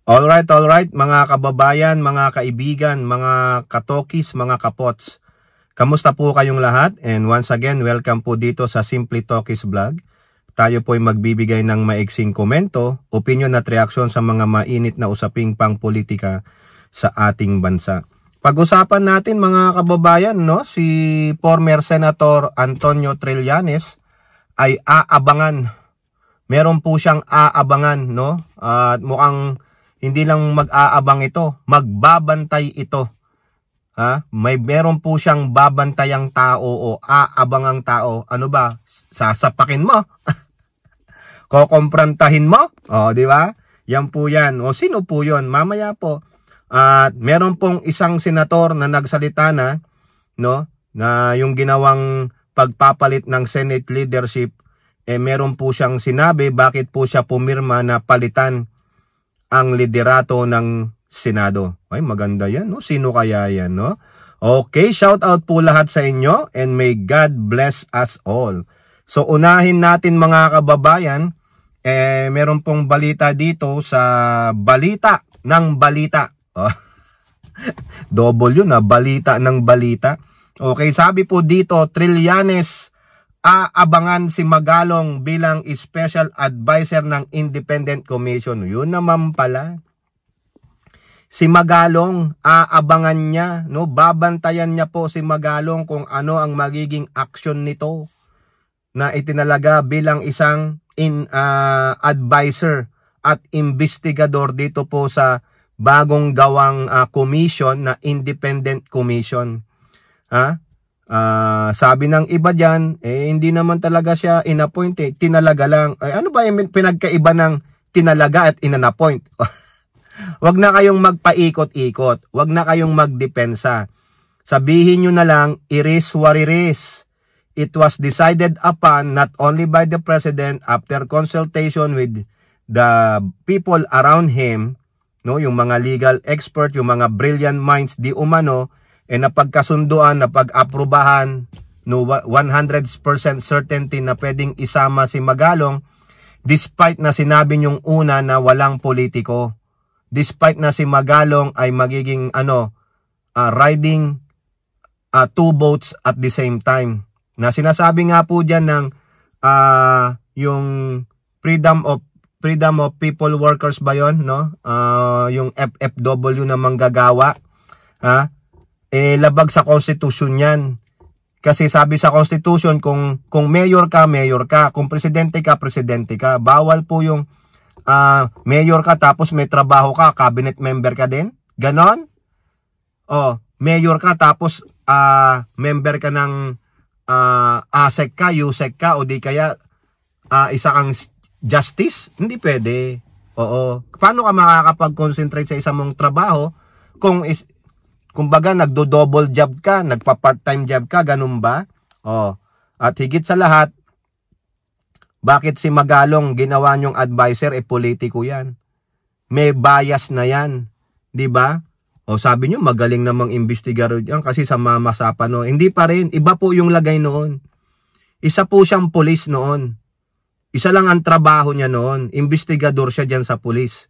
Alright, mga kababayan, mga kaibigan, mga katokis, mga kapots. Kamusta po kayong lahat? And once again, welcome po dito sa Simply Talkies Vlog. Tayo po ay magbibigay ng maiksing komento, opinion at reaksyon sa mga mainit na usaping pangpolitika sa ating bansa. Pag-usapan natin mga kababayan, no, si former Senator Antonio Trillanes ay aabangan. Meron po siyang aabangan, no? At mukhang hindi lang mag-aabang ito, magbabantay ito. Meron po siyang babantayang tao o aabangang tao. Ano ba? Sasapakin mo? Kokomprantahin mo? O, di ba? Yan po yan. O, sino po yun? Mamaya po. At meron pong isang senator na nagsalita na, no, na yung ginawang pagpapalit ng Senate leadership, meron po siyang sinabi bakit po siya pumirma na palitan ang liderato ng Senado. Ay, maganda yan, no? Sino kaya yan, no? Okay, shout out po lahat sa inyo and may God bless us all. So, unahin natin mga kababayan, meron pong balita dito sa balita ng balita. Double yun, balita ng balita. Okay, sabi po dito, Trillanes aabangan si Magalong bilang special advisor ng Independent Commission. Yun naman pala. Si Magalong, aabangan niya, no? Babantayan niya po si Magalong kung ano ang magiging aksyon nito na itinalaga bilang isang advisor at investigador dito po sa bagong gawang commission na Independent Commission. Sabi ng iba dyan, hindi naman talaga siya inappoint, tinalaga lang. Ano ba yung pinagkaiba ng tinalaga at inappoint? Wag na kayong magpaikot-ikot. Wag na kayong magdepensa. Sabihin nyo na lang, iris wariris. It was decided upon not only by the President after consultation with the people around him, no, yung mga legal expert, yung mga brilliant minds di umano, napagkasunduan, napag-aprobahan, no, 100% certainty na pwedeng isama si Magalong, despite na sinabi niyong una na walang politiko, despite na si Magalong ay magiging riding two boats at the same time. Na sinasabi nga po dyan ng yung freedom of people workers ba yun, no? Yung FFW na manggagawa, labag sa konstitusyon yan. Kasi sabi sa konstitusyon, kung mayor ka, kung presidente ka, presidente ka. Bawal po yung mayor ka tapos may trabaho ka, cabinet member ka din. Ganon? Mayor ka tapos member ka ng ASEC ka, USEC ka, o di kaya isa kang justice. Hindi pwede. Oo. Paano ka makakapag-concentrate sa isang mong trabaho kumbaga nagdo-double job ka, nagpa-part-time job ka, ganun ba? At higit sa lahat, bakit si Magalong ginawa niyong advisor, politiko yan? May bias na yan, 'di ba? Sabi niyo magaling namang investigador yan kasi sa mama sa pano. Hindi pa rin, iba po yung lagay noon. Isa po siyang pulis noon. Isa lang ang trabaho niya noon, investigador siya diyan sa pulis.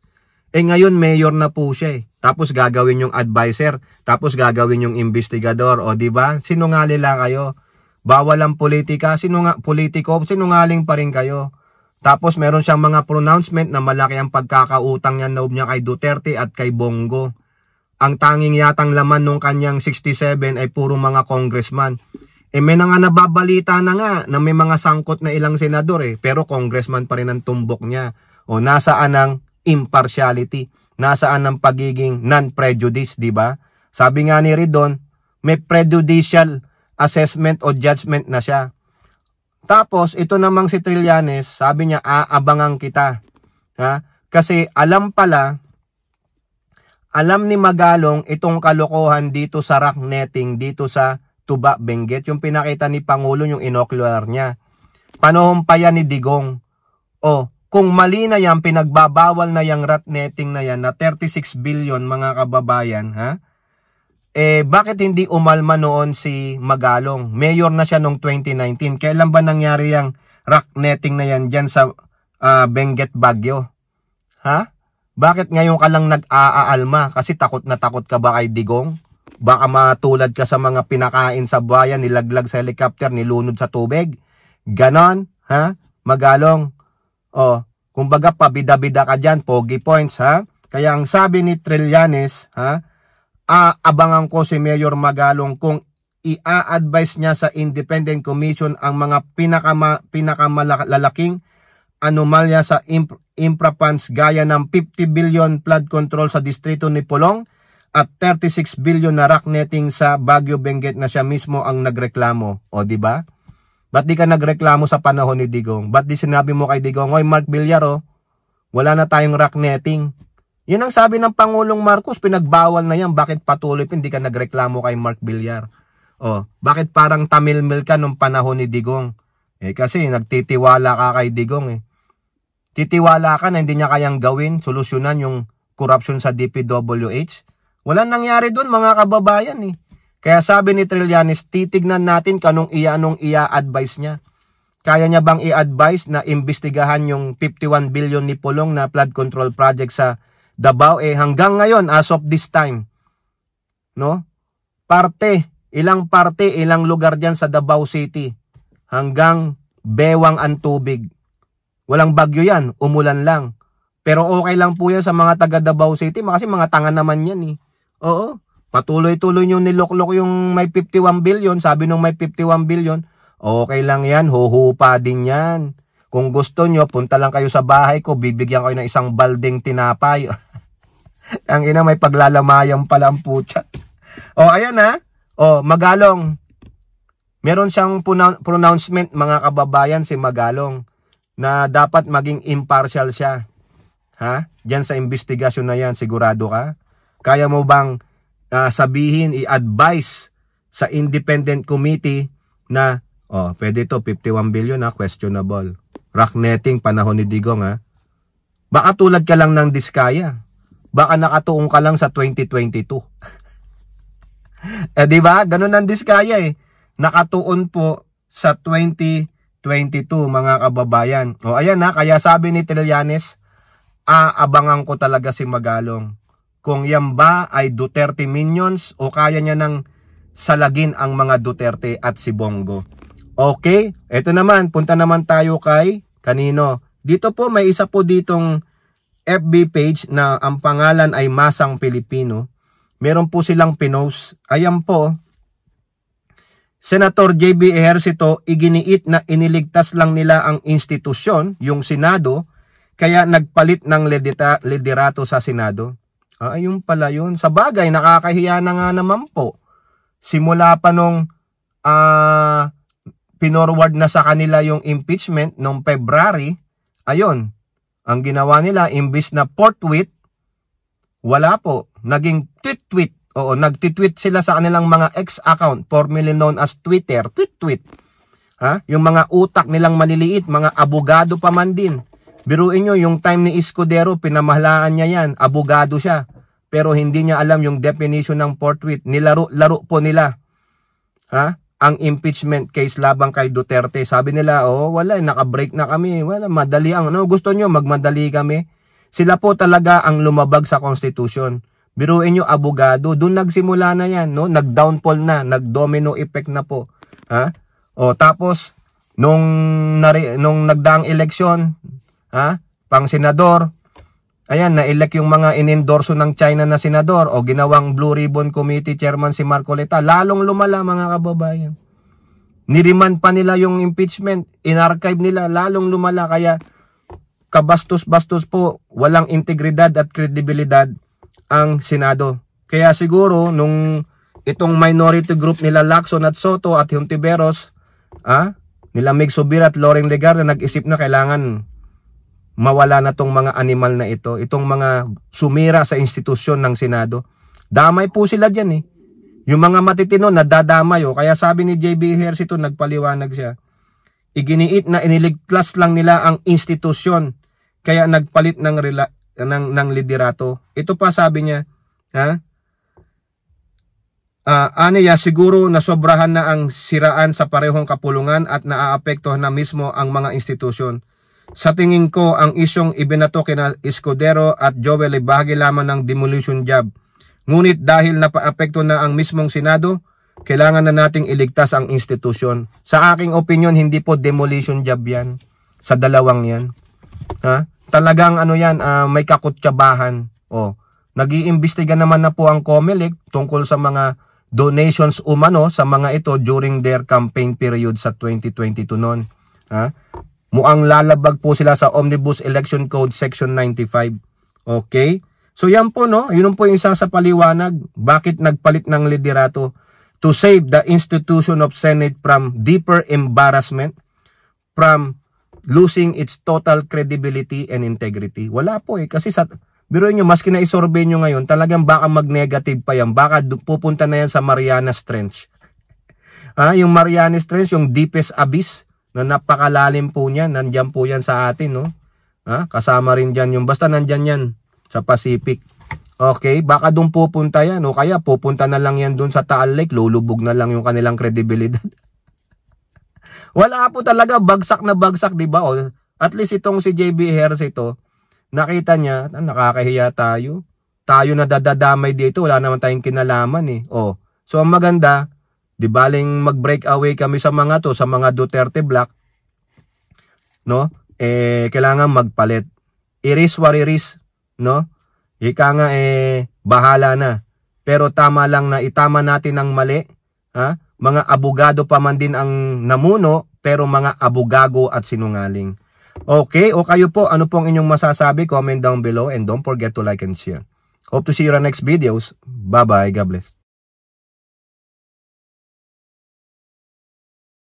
Ngayon mayor na po siya Tapos gagawin yung advisor, tapos gagawin yung investigador, di ba? Sinungaling lang kayo. Bawal ang politika, politiko, sinungaling pa rin kayo. Tapos meron siyang mga pronouncement na malaki ang pagkakautang niya loob niya kay Duterte at kay Bongo. Ang tanging yatang laman nung kanyang 67 ay puro mga congressman. May nga nababalita na nga na may mga sangkot na ilang senador pero congressman pa rin ang tumbok niya. Nasaan ang impartiality? Nasaan ang pagiging non-prejudice, di ba? Sabi nga ni Ridon, may prejudicial assessment o judgment na siya. Tapos, ito namang si Trillanes, sabi niya, aabangan kita. Kasi alam ni Magalong itong kalokohan dito sa rock netting, dito sa Tuba, Benguet, yung pinakita ni Pangulo, yung inocular niya. Panahon pa yan ni Digong. Kung mali na yan, pinagbabawal na yung rat netting na yan na 36 billion mga kababayan, bakit hindi umalma noon si Magalong? Mayor na siya noong 2019. Kailan ba nangyari yung rat netting na yan dyan sa Benguet, Baguio? Bakit ngayon ka lang nag-aalma? Kasi takot na takot ka ba kay Digong? Baka matulad ka sa mga pinakain sa bayan, nilaglag sa helicopter, nilunod sa tubig? Ganon, ha? Magalong. O, kumbaga pabida-bida ka dyan, pogi points, ha? Kaya ang sabi ni Trillanes, ha? Aabangan ko si Mayor Magalong kung i-a-advise niya sa Independent Commission ang mga pinakamalalaking anomalya sa infra funds gaya ng 50 billion flood control sa distrito ni Pulong at 36 billion na rock netting sa Baguio Benguet na siya mismo ang nagreklamo. O di ba? Ba't di ka nagreklamo sa panahon ni Digong? Ba't di sinabi mo kay Digong, "Oy Mark Villar, wala na tayong rock netting." Yun ang sabi ng Pangulong Marcos, pinagbawal na yan. Bakit patuloy pa hindi ka nagreklamo kay Mark Villar? O, bakit parang tamilmil ka nung panahon ni Digong? Kasi nagtitiwala ka kay Digong Titiwala ka na hindi niya kayang gawin, solusyonan yung corruption sa DPWH. Walang nangyari doon mga kababayan Kaya sabi ni Trillanes, titignan natin kanong i-advise niya. Kaya niya bang i-advise na imbestigahan yung 51 billion ni Pulong na flood control project sa Davao? Hanggang ngayon, as of this time, no? Ilang lugar dyan sa Davao City. Hanggang bewang ang tubig. Walang bagyo yan, umulan lang. Pero okay lang po yan sa mga taga Davao City kasi mga tanga naman yan Oo, patuloy-tuloy nyo niloklok yung may 51 billion, sabi nung may 51 billion, okay lang yan, huhupa din yan. Kung gusto nyo, punta lang kayo sa bahay ko, bibigyan kayo ng isang balding tinapay. Ang ina, may paglalamayang pala ang putya. Ayan Magalong. Meron siyang pronouncement mga kababayan si Magalong na dapat maging impartial siya. Diyan sa investigasyon na yan, sigurado ka? Kaya mo bang sabihin, i-advise sa independent committee na, pwede to 51 billion questionable. Rock netting, panahon ni Digong Baka tulad ka lang ng Diskaya. Baka nakatuong ka lang sa 2022. Diba? Ganun ang Diskaya Nakatuon po sa 2022 mga kababayan. Ayan kaya sabi ni Trillanes, aabangan ko talaga si Magalong. Kung yan ba ay Duterte minions o kaya niya nang salagin ang mga Duterte at si Bongo. Okay, eto naman, punta naman tayo kay kanino. Dito po may isa po ditong FB page na ang pangalan ay Masang Pilipino. Meron po silang pinost. Ayan po, Senator JB Ejercito, iginiit na iniligtas lang nila ang institusyon, yung Senado, kaya nagpalit ng liderato sa Senado. Ayun pala yun. Sa bagay, nakakahiya na nga naman po. Simula pa nung pinorward na sa kanila yung impeachment noong February, ayun, ang ginawa nila, imbis na forthwith, wala po. Naging tweet-tweet. Oo, nagtitweet sila sa kanilang mga X account, formerly known as Twitter, tweet-tweet. Yung mga utak nilang maliliit, mga abogado pa man din. Biruin nyo, yung time ni Escudero, pinamahalaan niya yan, abogado siya. Pero hindi niya alam yung definition ng forthwith. Nilaro po nila. Ang impeachment case labang kay Duterte. Sabi nila, wala, nakabreak na kami. Wala, madali ang, gusto nyo, magmadali kami. Sila po talaga ang lumabag sa Constitution. Biruin nyo, abogado, doon nagsimula na yan, nag-downfall na, nag-domino effect na po. Tapos, nung nagdaang eleksyon, pang senador, ayan, na-elect yung mga inendorso ng China na senador, ginawang Blue Ribbon Committee Chairman si Marcoleta, lalong lumala mga kababayan. Niriman pa nila yung impeachment, in-archive nila, lalong lumala, kaya kabastos-bastos po, walang integridad at kredibilidad ang Senado. Kaya siguro nung itong minority group nila Lacson at Soto at Hontiveros, nila Mig Subir at Loren Legar na nag-isip na kailangan mawala na tong mga animal na ito, itong mga sumira sa institusyon ng Senado. Damay po sila dyan Yung mga matitino nadadamay kaya sabi ni JB Ejercito, nagpaliwanag siya. Iginiit na iniligtas lang nila ang institusyon kaya nagpalit ng liderato. Ito pa sabi niya, aniya siguro nasobrahan na ang siraan sa parehong kapulungan at naaapektuhan na mismo ang mga institusyon. Sa tingin ko, ang isyong ibinato kina Escudero at Joel ay bahagi lamang ng demolition job. Ngunit dahil napaapekto na ang mismong Senado, kailangan na nating iligtas ang institusyon. Sa aking opinion, hindi po demolition job yan. Sa dalawang yan. Ha? Talagang ano yan, may kakutsabahan. Nag-iimbestiga naman na po ang COMELEC tungkol sa mga donations umano sa mga ito during their campaign period sa 2022 noon. Ha? Muang lalabag po sila sa Omnibus Election Code Section 95. Okay? So yan po, no? Yun po yung isang sa paliwanag. Bakit nagpalit ng liderato? To save the institution of Senate from deeper embarrassment, from losing its total credibility and integrity. Wala po kasi biruin nyo, maski na isurvey nyo ngayon, talagang baka mag-negative pa yan. Baka pupunta na yan sa Marianas Trench. Yung Marianas Trench, yung deepest abyss, na napakalalim po niyan, nandyan po yan sa atin, no? Kasama rin dyan yung, basta nandyan yan, sa Pacific. Okay, baka doon pupunta yan, o kaya pupunta na lang yan doon sa Taal Lake, lulubog na lang yung kanilang kredibilidad. Wala po talaga, bagsak na bagsak, di ba? At least itong si JB Harris ito, nakita niya, nakakahiya tayo. Tayo na dadadamay dito, wala naman tayong kinalaman eh. So ang maganda, di baling mag-break away kami sa mga to, sa mga Duterte Black, no? Kailangan magpalit. Iris what iris, no? Ika nga bahala na. Pero tama lang na itama natin ang mali. Mga abogado pa man din ang namuno, pero mga abogago at sinungaling. Okay, o kayo po, ano pong inyong masasabi? Comment down below and don't forget to like and share. Hope to see you on next videos. Bye-bye. God bless.